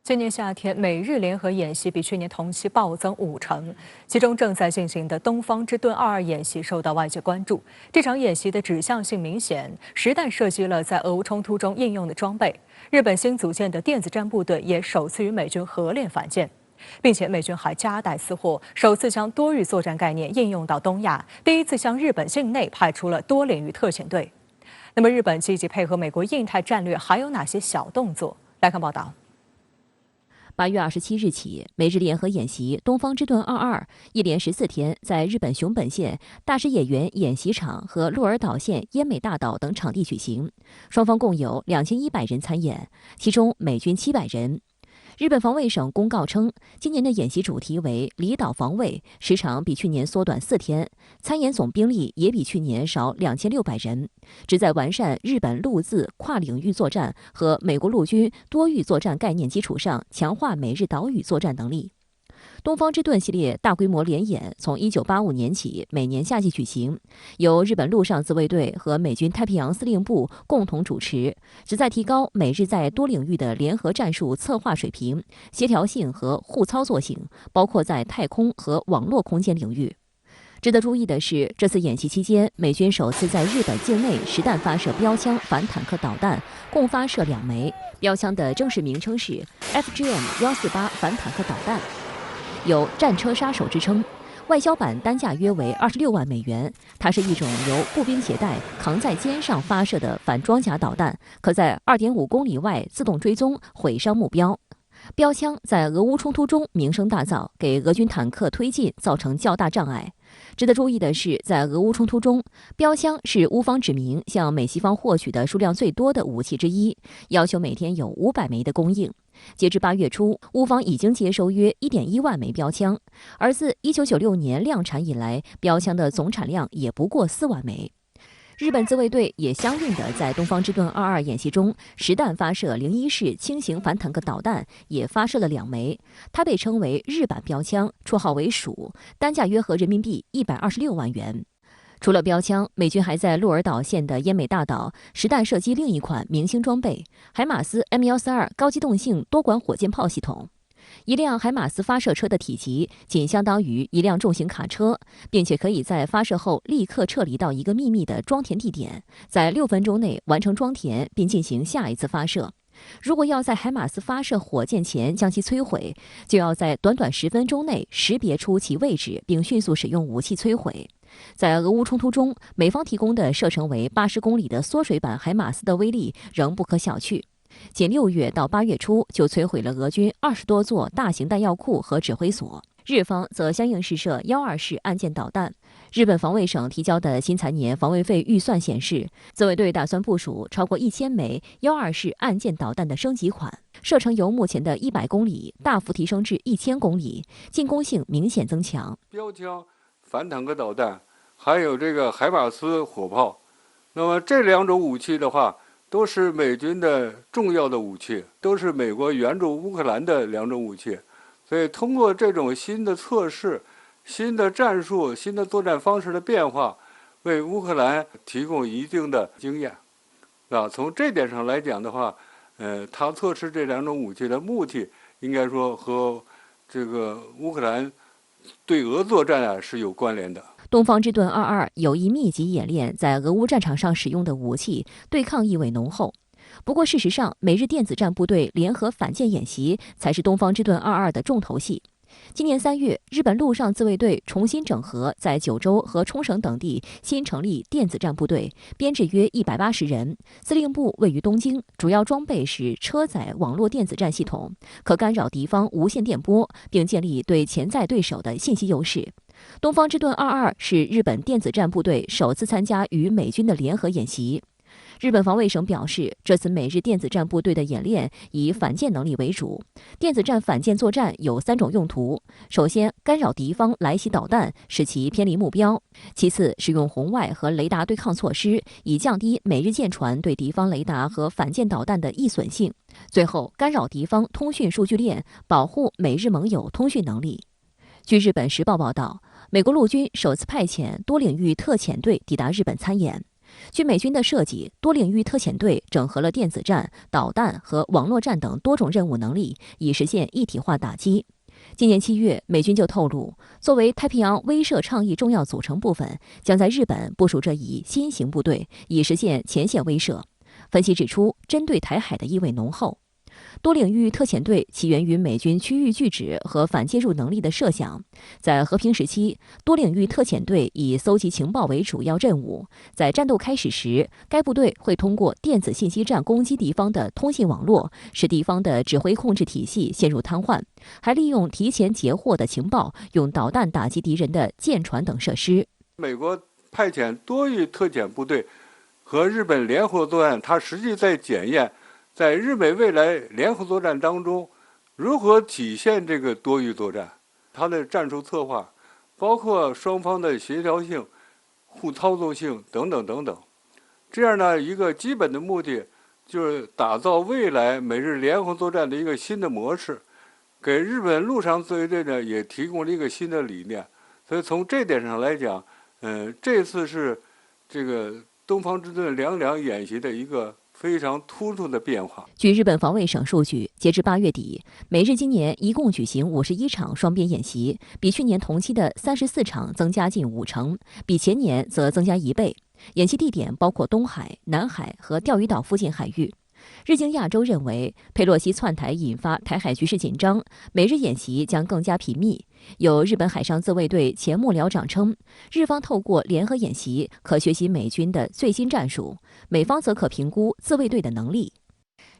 今年夏天，美日联合演习比去年同期暴增50%，其中正在进行的东方之盾22演习受到外界关注。这场演习的指向性明显，实弹射击了在俄乌冲突中应用的装备。日本新组建的电子战部队也首次与美军合练反舰，并且美军还夹带私货，首次将多域作战概念应用到东亚，第一次向日本境内派出了多领域特遣队。那么，日本积极配合美国印太战略还有哪些小动作？来看报道。8月27日起，美日联合演习“东方之盾22”一连14天，在日本熊本县大石野原演习场和鹿儿岛县奄美大岛等场地举行，双方共有2100人参演，其中美军700人。日本防卫省公告称，今年的演习主题为离岛防卫，时长比去年缩短4天，参演总兵力也比去年少2600人，旨在完善日本陆自跨领域作战和美国陆军多域作战概念基础上，强化美日岛屿作战能力。东方之盾系列大规模联演从1985年起每年夏季举行，由日本陆上自卫队和美军太平洋司令部共同主持，旨在提高美日在多领域的联合战术策划水平、协调性和互操作性，包括在太空和网络空间领域。值得注意的是，这次演习期间，美军首次在日本境内实弹发射标枪反坦克导弹，共发射2枚。标枪的正式名称是 FGM-148反坦克导弹，有战车杀手之称，外销版单价约为26万美元。它是一种由步兵携带、扛在肩上发射的反装甲导弹，可在2.5公里外自动追踪毁伤目标。标枪在俄乌冲突中名声大噪，给俄军坦克推进造成较大障碍。值得注意的是，在俄乌冲突中，标枪是乌方指明向美西方获取的数量最多的武器之一，要求每天有500枚的供应。截至8月初，乌方已经接收约1.1万枚标枪，而自1996年量产以来，标枪的总产量也不过4万枚。日本自卫队也相应的在东方之盾22演习中实弹发射01式轻型反坦克导弹，也发射了2枚。它被称为日版标枪，绰号为鼠，单价约合人民币126万元。除了标枪，美军还在鹿儿岛县的奄美大岛实弹射击另一款明星装备海马斯 M142高机动性多管火箭炮系统。一辆海马斯发射车的体积仅相当于一辆重型卡车，并且可以在发射后立刻撤离到一个秘密的装填地点，在6分钟内完成装填并进行下一次发射。如果要在海马斯发射火箭前将其摧毁，就要在短短10分钟内识别出其位置，并迅速使用武器摧毁。在俄乌冲突中，美方提供的射程为80公里的缩水版海马斯的威力仍不可小觑。仅6月到8月初就摧毁了俄军20多座大型弹药库和指挥所，日方则相应试射12式岸舰导弹。日本防卫省提交的新财年防卫费预算显示，自卫队打算部署超过1000枚12式岸舰导弹的升级款，射程由目前的100公里大幅提升至1000公里，进攻性明显增强。标枪、反坦克导弹，还有这个海马斯火炮，那么这2种武器的话，都是美军的重要的武器，都是美国援助乌克兰的2种武器。所以通过这种新的测试、新的战术、新的作战方式的变化，为乌克兰提供一定的经验。从这点上来讲的话，他测试这2种武器的目的，应该说和这个乌克兰对俄作战是有关联的。东方之盾22有意密集演练在俄乌战场上使用的武器，对抗意味浓厚。不过事实上，美日电子战部队联合反舰演习才是东方之盾22的重头戏。今年3月，日本陆上自卫队重新整合，在九州和冲绳等地新成立电子战部队，编制约180人，司令部位于东京，主要装备是车载网络电子战系统，可干扰敌方无线电波，并建立对潜在对手的信息优势。东方之盾22是日本电子战部队首次参加与美军的联合演习。日本防卫省表示，这次美日电子战部队的演练以反舰能力为主。电子战反舰作战有3种用途：首先，干扰敌方来袭导弹，使其偏离目标；其次，使用红外和雷达对抗措施，以降低美日舰船对敌方雷达和反舰导弹的易损性；最后，干扰敌方通讯数据链，保护美日盟友通讯能力。据日本时报报道，美国陆军首次派遣多领域特遣队抵达日本参演。据美军的设计，多领域特遣队整合了电子战、导弹和网络战等多种任务能力，以实现一体化打击。今年7月，美军就透露，作为太平洋威慑倡议重要组成部分，将在日本部署这一新型部队，以实现前线威慑。分析指出，针对台海的意味浓厚。多领域特遣队起源于美军区域拒止和反介入能力的设想。在和平时期，多领域特遣队以搜集情报为主要任务。在战斗开始时，该部队会通过电子信息战攻击敌方的通信网络，使敌方的指挥控制体系陷入瘫痪，还利用提前截获的情报，用导弹打击敌人的舰船等设施。美国派遣多域特遣部队和日本联合作战，它实际在检验在日美未来联合作战当中，如何体现这个多域作战？它的战术策划，包括双方的协调性、互操作性等等等等。这样呢，一个基本的目的就是打造未来美日联合作战的一个新的模式，给日本陆上自卫队呢也提供了一个新的理念。所以从这点上来讲，这次是这个东方之盾22演习的一个非常突出的变化。据日本防卫省数据，截至8月底，美日今年一共举行51场双边演习，比去年同期的34场增加近50%，比前年则增加1倍。演习地点包括东海、南海和钓鱼岛附近海域。日经亚洲认为，佩洛西窜台引发台海局势紧张，美日演习将更加频密。有日本海上自卫队前幕僚长称，日方透过联合演习可学习美军的最新战术，美方则可评估自卫队的能力。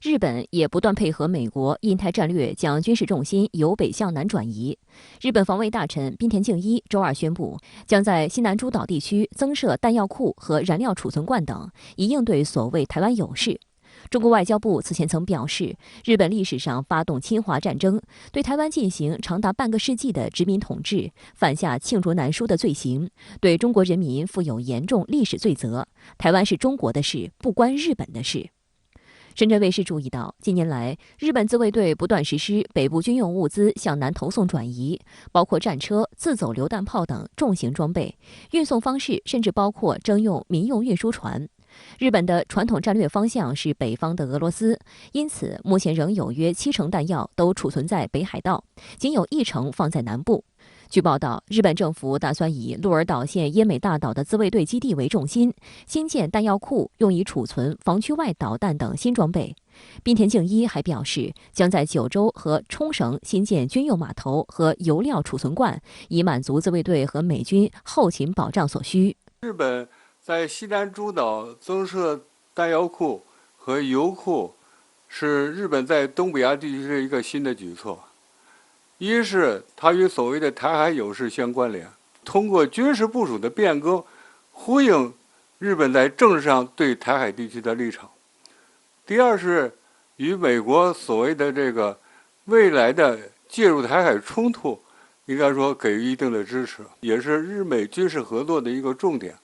日本也不断配合美国印太战略，将军事重心由北向南转移。日本防卫大臣滨田敬一周二宣布，将在西南诸岛地区增设弹药库和燃料储存罐等，以应对所谓台湾有事。中国外交部此前曾表示，日本历史上发动侵华战争，对台湾进行长达半个世纪的殖民统治，犯下罄竹难书的罪行，对中国人民负有严重历史罪责。台湾是中国的事，不关日本的事。深圳卫视注意到，近年来，日本自卫队不断实施北部军用物资向南投送转移，包括战车、自走榴弹炮等重型装备，运送方式甚至包括征用民用运输船。日本的传统战略方向是北方的俄罗斯，因此目前仍有约70%弹药都储存在北海道，仅有1成放在南部。据报道，日本政府打算以鹿儿岛县奄美大岛的自卫队基地为重心，新建弹药库，用以储存防区外导弹等新装备。滨田敬一还表示，将在九州和冲绳新建军用码头和油料储存罐，以满足自卫队和美军后勤保障所需。日本在西南诸岛增设弹药库和油库，是日本在东北亚地区的一个新的举措。一是它与所谓的台海有事相关联，通过军事部署的变更，呼应日本在政治上对台海地区的立场。第二是与美国所谓的这个未来的介入台海冲突，应该说给予一定的支持，也是日美军事合作的一个重点。